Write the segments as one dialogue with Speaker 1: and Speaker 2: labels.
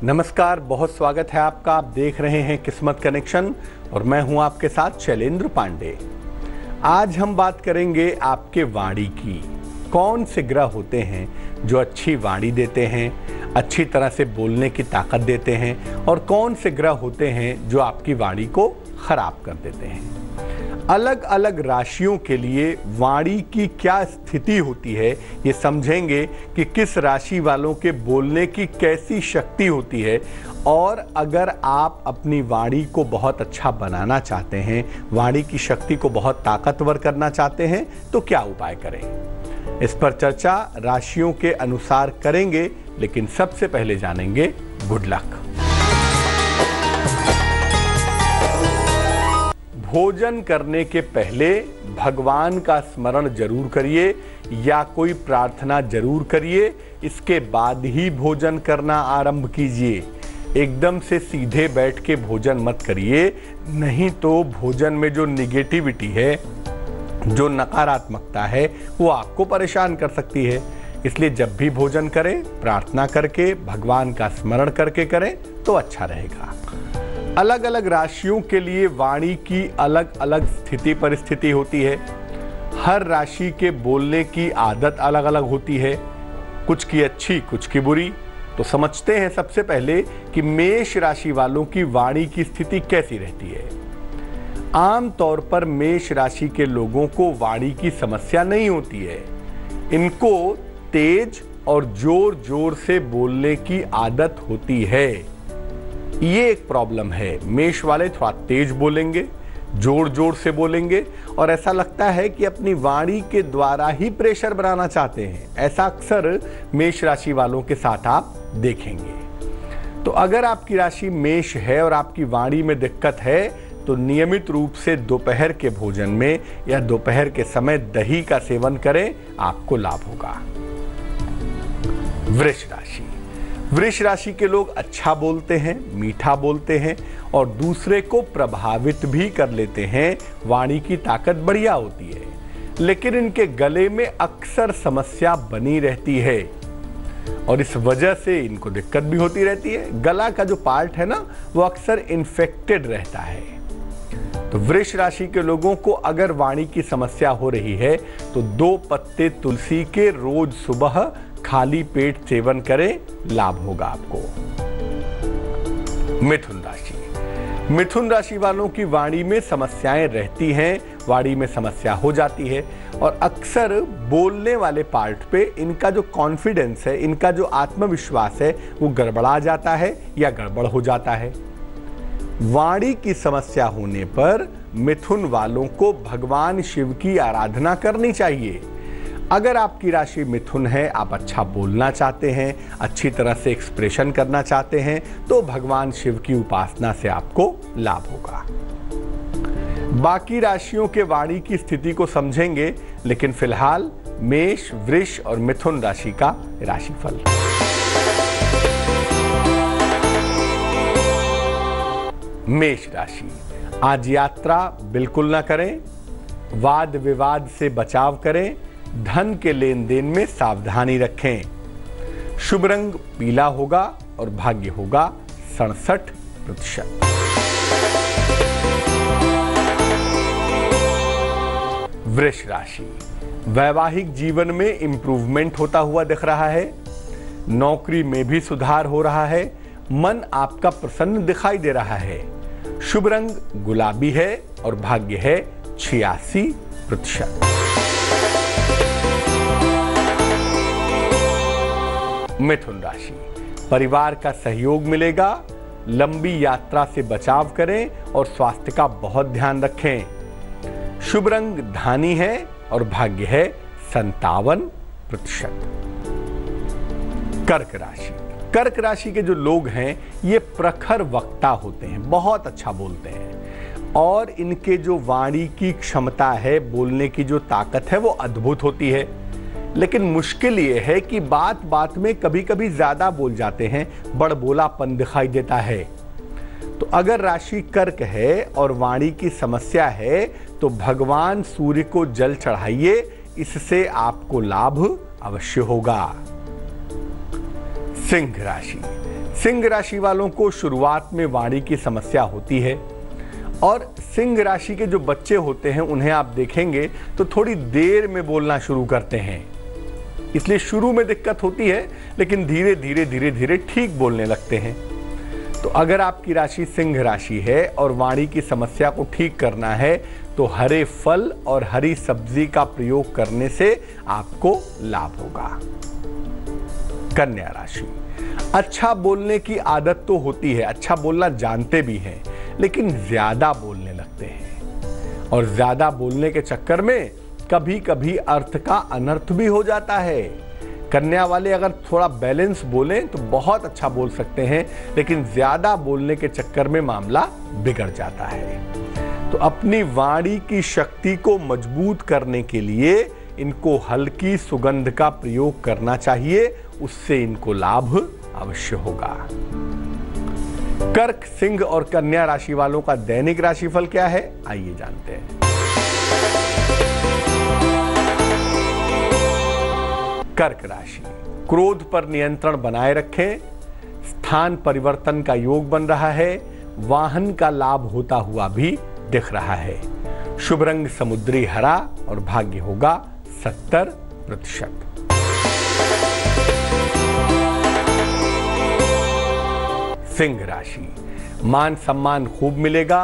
Speaker 1: नमस्कार, बहुत स्वागत है आपका। आप देख रहे हैं किस्मत कनेक्शन और मैं हूं आपके साथ शैलेंद्र पांडे। आज हम बात करेंगे आपके वाणी की। कौन से ग्रह होते हैं जो अच्छी वाणी देते हैं, अच्छी तरह से बोलने की ताकत देते हैं, और कौन से ग्रह होते हैं जो आपकी वाणी को खराब कर देते हैं। अलग अलग राशियों के लिए वाणी की क्या स्थिति होती है, ये समझेंगे कि किस राशि वालों के बोलने की कैसी शक्ति होती है। और अगर आप अपनी वाणी को बहुत अच्छा बनाना चाहते हैं, वाणी की शक्ति को बहुत ताकतवर करना चाहते हैं, तो क्या उपाय करें, इस पर चर्चा राशियों के अनुसार करेंगे। लेकिन सबसे पहले जानेंगे गुड लक। भोजन करने के पहले भगवान का स्मरण जरूर करिए या कोई प्रार्थना जरूर करिए। इसके बाद ही भोजन करना आरंभ कीजिए। एकदम से सीधे बैठ के भोजन मत करिए, नहीं तो भोजन में जो निगेटिविटी है, जो नकारात्मकता है, वो आपको परेशान कर सकती है। इसलिए जब भी भोजन करें, प्रार्थना करके, भगवान का स्मरण करके करें तो अच्छा रहेगा। अलग अलग राशियों के लिए वाणी की अलग अलग स्थिति परिस्थिति होती है। हर राशि के बोलने की आदत अलग अलग होती है, कुछ की अच्छी, कुछ की बुरी। तो समझते हैं सबसे पहले कि मेष राशि वालों की वाणी की स्थिति कैसी रहती है। आम तौर पर मेष राशि के लोगों को वाणी की समस्या नहीं होती है। इनको तेज और जोर जोर से बोलने की आदत होती है। ये एक प्रॉब्लम है। मेष वाले थोड़ा तेज बोलेंगे, जोर जोर से बोलेंगे, और ऐसा लगता है कि अपनी वाणी के द्वारा ही प्रेशर बनाना चाहते हैं। ऐसा अक्सर मेष राशि वालों के साथ आप देखेंगे। तो अगर आपकी राशि मेष है और आपकी वाणी में दिक्कत है, तो नियमित रूप से दोपहर के भोजन में या दोपहर के समय दही का सेवन करें, आपको लाभ होगा। वृष राशि। वृष राशि के लोग अच्छा बोलते हैं, मीठा बोलते हैं और दूसरे को प्रभावित भी कर लेते हैं। वाणी की ताकत बढ़िया होती है, लेकिन इनके गले में अक्सर समस्या बनी रहती है और इस वजह से इनको दिक्कत भी होती रहती है। गला का जो पार्ट है ना, वो अक्सर इन्फेक्टेड रहता है। तो वृष राशि के लोगों को अगर वाणी की समस्या हो रही है, तो 2 पत्ते तुलसी के रोज सुबह खाली पेट सेवन करें, लाभ होगा आपको। मिथुन राशि। मिथुन राशि वालों की वाणी में समस्याएं रहती हैं, वाणी में समस्या हो जाती है और अक्सर बोलने वाले पार्ट पे इनका जो कॉन्फिडेंस है, इनका जो आत्मविश्वास है, वो गड़बड़ा जाता है या गड़बड़ हो जाता है। वाणी की समस्या होने पर मिथुन वालों को भगवान शिव की आराधना करनी चाहिए। अगर आपकी राशि मिथुन है, आप अच्छा बोलना चाहते हैं, अच्छी तरह से एक्सप्रेशन करना चाहते हैं, तो भगवान शिव की उपासना से आपको लाभ होगा। बाकी राशियों के वाणी की स्थिति को समझेंगे, लेकिन फिलहाल मेष, वृष और मिथुन राशि का राशिफल। मेष राशि। आज यात्रा बिल्कुल ना करें, वाद विवाद से बचाव करें, धन के लेन देन में सावधानी रखें। शुभ रंग पीला होगा और भाग्य होगा 67%। वृष राशि। वैवाहिक जीवन में इंप्रूवमेंट होता हुआ दिख रहा है। नौकरी में भी सुधार हो रहा है। मन आपका प्रसन्न दिखाई दे रहा है। शुभ रंग गुलाबी है और भाग्य है 86%। मिथुन राशि। परिवार का सहयोग मिलेगा। लंबी यात्रा से बचाव करें और स्वास्थ्य का बहुत ध्यान रखें। शुभ रंग धानी है और भाग्य है 57%। कर्क राशि। कर्क राशि के जो लोग हैं, ये प्रखर वक्ता होते हैं, बहुत अच्छा बोलते हैं और इनके जो वाणी की क्षमता है, बोलने की जो ताकत है, वो अद्भुत होती है। लेकिन मुश्किल ये है कि बात बात में कभी कभी ज्यादा बोल जाते हैं, बड़बोलापन दिखाई देता है। तो अगर राशि कर्क है और वाणी की समस्या है, तो भगवान सूर्य को जल चढ़ाइए, इससे आपको लाभ अवश्य होगा। सिंह राशि। सिंह राशि वालों को शुरुआत में वाणी की समस्या होती है और सिंह राशि के जो बच्चे होते हैं उन्हें आप देखेंगे तो थोड़ी देर में बोलना शुरू करते हैं, इसलिए शुरू में दिक्कत होती है लेकिन धीरे धीरे ठीक बोलने लगते हैं। तो अगर आपकी राशि सिंह राशि है और वाणी की समस्या को ठीक करना है तो हरे फल और हरी सब्जी का प्रयोग करने से आपको लाभ होगा। कन्या राशि, अच्छा बोलने की आदत तो होती है, अच्छा बोलना जानते भी हैं, लेकिन ज्यादा बोलने लगते हैं और ज्यादा बोलने के चक्कर में कभी कभी अर्थ का अनर्थ भी हो जाता है। कन्या वाले अगर थोड़ा बैलेंस बोलें तो बहुत अच्छा बोल सकते हैं, लेकिन ज्यादा बोलने के चक्कर में मामला बिगड़ जाता है। तो अपनी वाणी की शक्ति को मजबूत करने के लिए इनको हल्की सुगंध का प्रयोग करना चाहिए, उससे इनको लाभ अवश्य होगा। कर्क, सिंह और कन्या राशि वालों का दैनिक राशिफल क्या है, आइए जानते हैं। कर्क राशि, क्रोध पर नियंत्रण बनाए रखें, स्थान परिवर्तन का योग बन रहा है, वाहन का लाभ होता हुआ भी दिख रहा है। शुभ रंग समुद्री हरा और भाग्य होगा 70%। सिंह राशि, मान सम्मान खूब मिलेगा,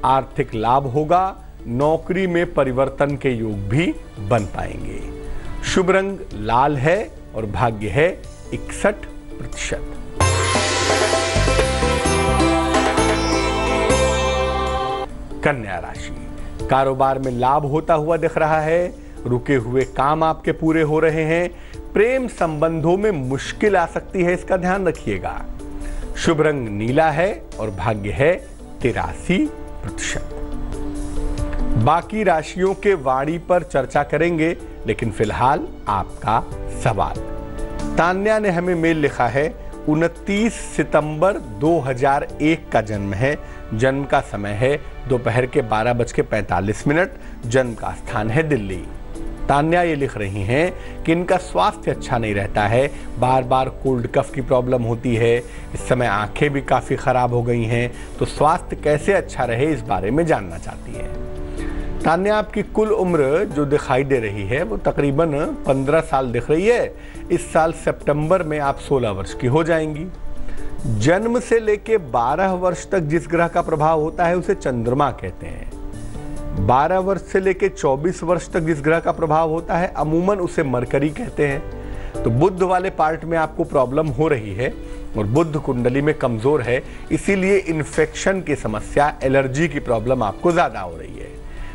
Speaker 1: आर्थिक लाभ होगा, नौकरी में परिवर्तन के योग भी बन पाएंगे। शुभ रंग लाल है और भाग्य है 61%। कन्या राशि, कारोबार में लाभ होता हुआ दिख रहा है, रुके हुए काम आपके पूरे हो रहे हैं, प्रेम संबंधों में मुश्किल आ सकती है, इसका ध्यान रखिएगा। शुभ रंग नीला है और भाग्य है 83%। बाकी राशियों के वाणी पर चर्चा करेंगे, लेकिन फिलहाल आपका सवाल। तान्या ने हमें मेल लिखा है, 29 सितंबर 2001 का जन्म है, जन्म का समय है दोपहर के 12:45, जन्म का स्थान है दिल्ली। तान्या ये लिख रही हैं कि इनका स्वास्थ्य अच्छा नहीं रहता है, बार बार कोल्ड कफ की प्रॉब्लम होती है, इस समय आंखें भी काफ़ी ख़राब हो गई हैं, तो स्वास्थ्य कैसे अच्छा रहे इस बारे में जानना चाहती है। तान्या, आपकी कुल उम्र जो दिखाई दे रही है वो तकरीबन 15 साल दिख रही है। इस साल सितंबर में आप 16 वर्ष की हो जाएंगी। जन्म से लेके 12 वर्ष तक जिस ग्रह का प्रभाव होता है उसे चंद्रमा कहते हैं। 12 वर्ष से लेके 24 वर्ष तक जिस ग्रह का प्रभाव होता है अमूमन उसे मरकरी कहते हैं। तो बुध वाले पार्ट में आपको प्रॉब्लम हो रही है और बुध कुंडली में कमजोर है, इसीलिए इन्फेक्शन की समस्या, एलर्जी की प्रॉब्लम आपको ज्यादा हो रही है।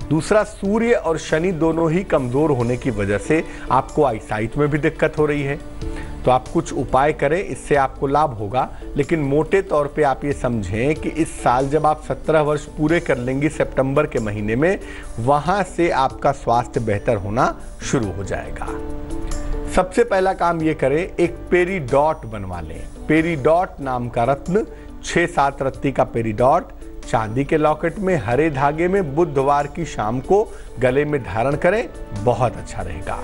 Speaker 1: दूसरा, सूर्य और शनि दोनों ही कमजोर होने की वजह से आपको आईसाइट में भी दिक्कत हो रही है। तो आप कुछ उपाय करें, इससे आपको लाभ होगा, लेकिन मोटे तौर पे आप ये समझें कि इस साल जब आप 17 वर्ष पूरे कर लेंगी सितंबर के महीने में, वहां से आपका स्वास्थ्य बेहतर होना शुरू हो जाएगा। सबसे पहला काम ये करें, एक पेरीडॉट बनवा लें। पेरीडॉट नाम का रत्न, 6-7 रत्ती का पेरीडॉट चांदी के लॉकेट में हरे धागे में बुधवार की शाम को गले में धारण करें, बहुत अच्छा रहेगा।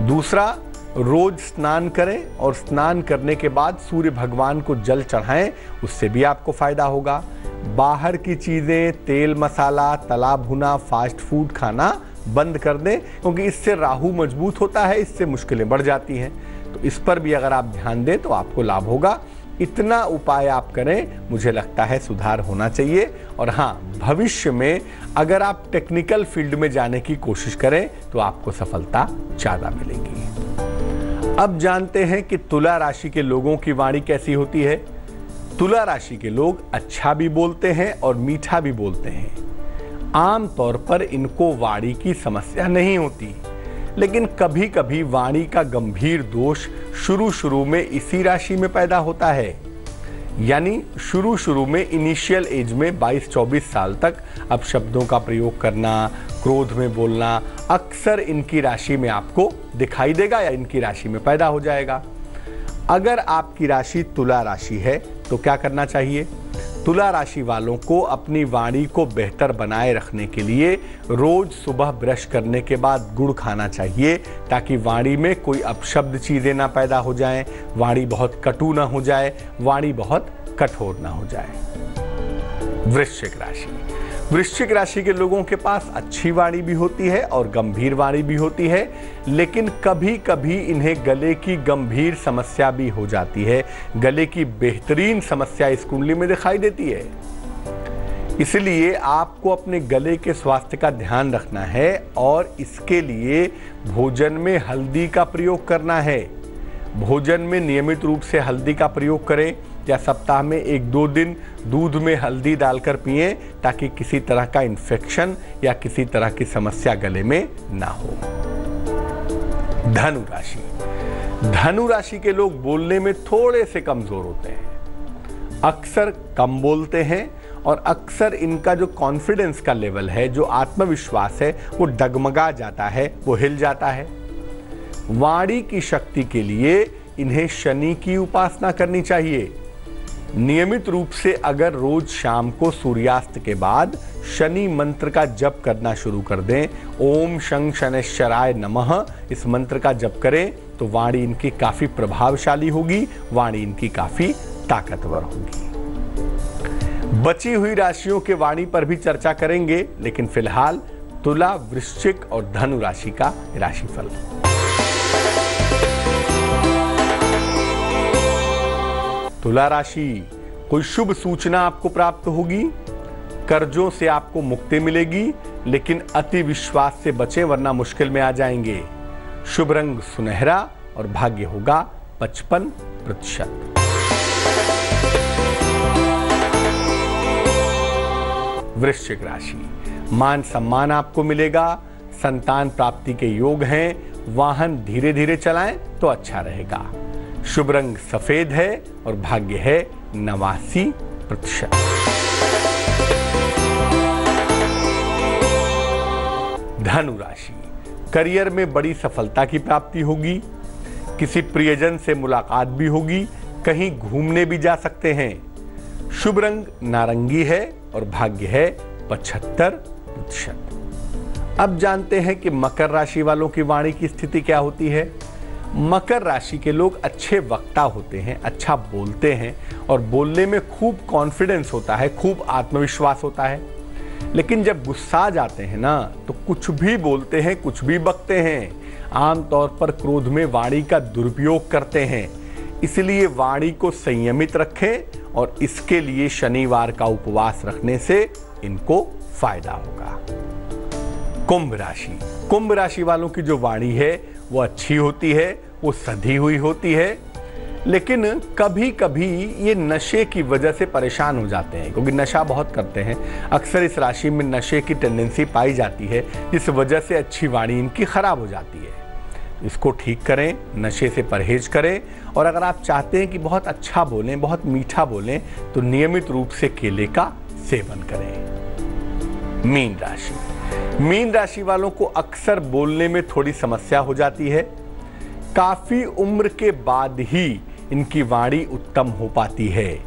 Speaker 1: दूसरा, रोज स्नान करें और स्नान करने के बाद सूर्य भगवान को जल चढ़ाएं, उससे भी आपको फायदा होगा। बाहर की चीजें, तेल मसाला, तला भुना, फास्ट फूड खाना बंद कर दें, क्योंकि इससे राहु मजबूत होता है, इससे मुश्किलें बढ़ जाती हैं। तो इस पर भी अगर आप ध्यान दें तो आपको लाभ होगा। इतना उपाय आप करें, मुझे लगता है सुधार होना चाहिए। और हाँ, भविष्य में अगर आप टेक्निकल फील्ड में जाने की कोशिश करें तो आपको सफलता ज़्यादा मिलेगी। अब जानते हैं कि तुला राशि के लोगों की वाणी कैसी होती है। तुला राशि के लोग अच्छा भी बोलते हैं और मीठा भी बोलते हैं। आम तौर पर इनको वाणी की समस्या नहीं होती, लेकिन कभी कभी वाणी का गंभीर दोष शुरू में इसी राशि में पैदा होता है। यानी शुरू में इनिशियल एज में 22-24 साल तक अब शब्दों का प्रयोग करना, क्रोध में बोलना अक्सर इनकी राशि में आपको दिखाई देगा या इनकी राशि में पैदा हो जाएगा। अगर आपकी राशि तुला राशि है तो क्या करना चाहिए? तुला राशि वालों को अपनी वाणी को बेहतर बनाए रखने के लिए रोज सुबह ब्रश करने के बाद गुड़ खाना चाहिए, ताकि वाणी में कोई अपशब्द चीजें ना पैदा हो जाएं, वाणी बहुत कटु ना हो जाए, वाणी बहुत कठोर ना हो जाए। वृश्चिक राशि। वृश्चिक राशि के लोगों के पास अच्छी वाणी भी होती है और गंभीर वाणी भी होती है, लेकिन कभी कभी इन्हें गले की गंभीर समस्या भी हो जाती है। गले की बेहतरीन समस्या इस कुंडली में दिखाई देती है। इसलिए आपको अपने गले के स्वास्थ्य का ध्यान रखना है और इसके लिए भोजन में हल्दी का प्रयोग करना है। भोजन में नियमित रूप से हल्दी का प्रयोग करें या सप्ताह में 1-2 दिन दूध में हल्दी डालकर पिएं, ताकि किसी तरह का इन्फेक्शन या किसी तरह की समस्या गले में ना हो। धनु राशि। धनु राशि के लोग बोलने में थोड़े से कमजोर होते हैं, अक्सर कम बोलते हैं और अक्सर इनका जो कॉन्फिडेंस का लेवल है, जो आत्मविश्वास है, वो डगमगा जाता है, वो हिल जाता है। वाणी की शक्ति के लिए इन्हें शनि की उपासना करनी चाहिए। नियमित रूप से अगर रोज शाम को सूर्यास्त के बाद शनि मंत्र का जप करना शुरू कर दें, ओम शं शनैश्चराय नमः, इस मंत्र का जप करें तो वाणी इनकी काफी प्रभावशाली होगी, वाणी इनकी काफी ताकतवर होगी। बची हुई राशियों के वाणी पर भी चर्चा करेंगे, लेकिन फिलहाल तुला, वृश्चिक और धनु राशि का राशिफल। तुला राशि, कोई शुभ सूचना आपको प्राप्त होगी, कर्जों से आपको मुक्ति मिलेगी, लेकिन अति विश्वास से बचें वरना मुश्किल में आ जाएंगे। शुभ रंग सुनहरा और भाग्य होगा 55%। वृश्चिक राशि, मान सम्मान आपको मिलेगा, संतान प्राप्ति के योग हैं, वाहन धीरे धीरे चलाएं तो अच्छा रहेगा। शुभ रंग सफेद है और भाग्य है 89%। धनु राशि, करियर में बड़ी सफलता की प्राप्ति होगी, किसी प्रियजन से मुलाकात भी होगी, कहीं घूमने भी जा सकते हैं। शुभ रंग नारंगी है और भाग्य है 75%। अब जानते हैं कि मकर राशि वालों की वाणी की स्थिति क्या होती है। मकर राशि के लोग अच्छे वक्ता होते हैं, अच्छा बोलते हैं और बोलने में खूब कॉन्फिडेंस होता है, खूब आत्मविश्वास होता है। लेकिन जब गुस्सा आ जाते हैं ना, तो कुछ भी बोलते हैं, कुछ भी बकते हैं। आमतौर पर क्रोध में वाणी का दुरुपयोग करते हैं। इसलिए वाणी को संयमित रखें और इसके लिए शनिवार का उपवास रखने से इनको फायदा होगा। कुंभ राशि। कुंभ राशि वालों की जो वाणी है वो अच्छी होती है, वो सधी हुई होती है, लेकिन कभी कभी ये नशे की वजह से परेशान हो जाते हैं, क्योंकि नशा बहुत करते हैं। अक्सर इस राशि में नशे की टेंडेंसी पाई जाती है, इस वजह से अच्छी वाणी इनकी खराब हो जाती है। इसको ठीक करें, नशे से परहेज करें, और अगर आप चाहते हैं कि बहुत अच्छा बोलें, बहुत मीठा बोलें, तो नियमित रूप से केले का सेवन करें। मीन राशि। मीन राशि वालों को अक्सर बोलने में थोड़ी समस्या हो जाती है। काफी उम्र के बाद ही इनकी वाणी उत्तम हो पाती है।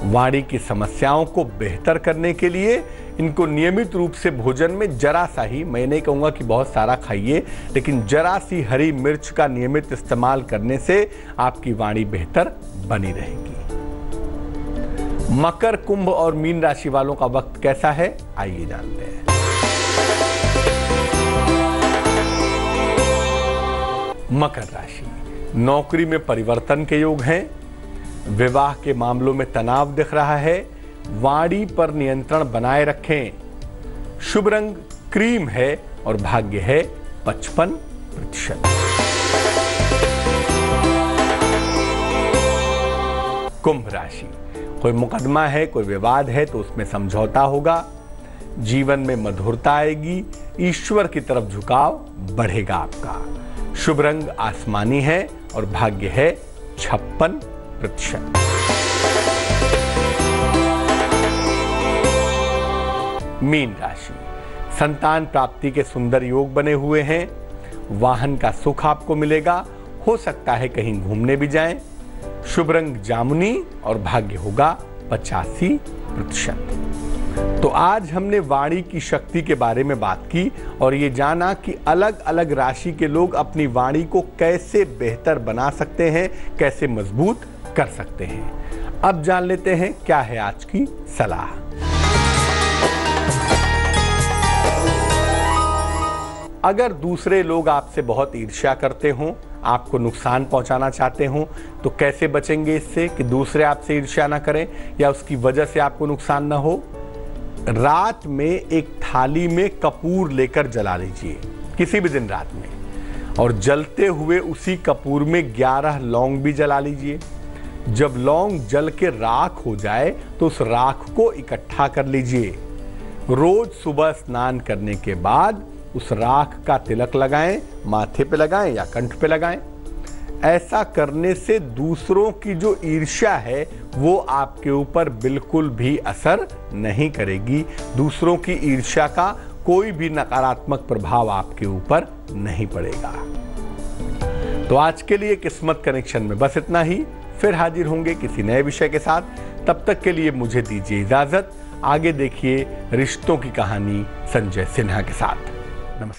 Speaker 1: वाणी की समस्याओं को बेहतर करने के लिए इनको नियमित रूप से भोजन में जरा सा ही, मैं नहीं कहूँगा कि बहुत सारा खाइए, लेकिन जरा सी हरी मिर्च का नियमित इस्तेमाल करने से आपकी वाणी बेहतर बनी रहेगी। मकर, कुंभ और मीन राशि वालों का वक्त कैसा है, आइए जानते हैं। मकर राशि। नौकरी में परिवर्तन के योग हैं, विवाह के मामलों में तनाव दिख रहा है, वाणी पर नियंत्रण बनाए रखें। शुभ रंग क्रीम है और भाग्य है 55%। कुंभ राशि। कोई मुकदमा है, कोई विवाद है तो उसमें समझौता होगा। जीवन में मधुरता आएगी, ईश्वर की तरफ झुकाव बढ़ेगा आपका। शुभ रंग आसमानी है और भाग्य है 56%। मीन राशि। संतान प्राप्ति के सुंदर योग बने हुए हैं, वाहन का सुख आपको मिलेगा, हो सकता है कहीं घूमने भी जाएं। शुभ रंग जामुनी और भाग्य होगा 85%। तो आज हमने वाणी की शक्ति के बारे में बात की और ये जाना कि अलग अलग राशि के लोग अपनी वाणी को कैसे बेहतर बना सकते हैं, कैसे मजबूत कर सकते हैं। अब जान लेते हैं क्या है आज की सलाह। अगर दूसरे लोग आपसे बहुत ईर्ष्या करते हों, आपको नुकसान पहुंचाना चाहते हों, तो कैसे बचेंगे इससे कि दूसरे आपसे ईर्ष्या ना करें या उसकी वजह से आपको नुकसान ना हो। रात में एक थाली में कपूर लेकर जला लीजिए, किसी भी दिन रात में, और जलते हुए उसी कपूर में 11 लौंग भी जला लीजिए। जब लौंग जल के राख हो जाए तो उस राख को इकट्ठा कर लीजिए। रोज सुबह स्नान करने के बाद उस राख का तिलक लगाएं, माथे पे लगाएं या कंठ पे लगाएं। ऐसा करने से दूसरों की जो ईर्ष्या है वो आपके ऊपर बिल्कुल भी असर नहीं करेगी। दूसरों की ईर्ष्या का कोई भी नकारात्मक प्रभाव आपके ऊपर नहीं पड़ेगा। तो आज के लिए किस्मत कनेक्शन में बस इतना ही। फिर हाजिर होंगे किसी नए विषय के साथ। तब तक के लिए मुझे दीजिए इजाजत। आगे देखिए रिश्तों की कहानी संजय सिन्हा के साथ। नमस्कार।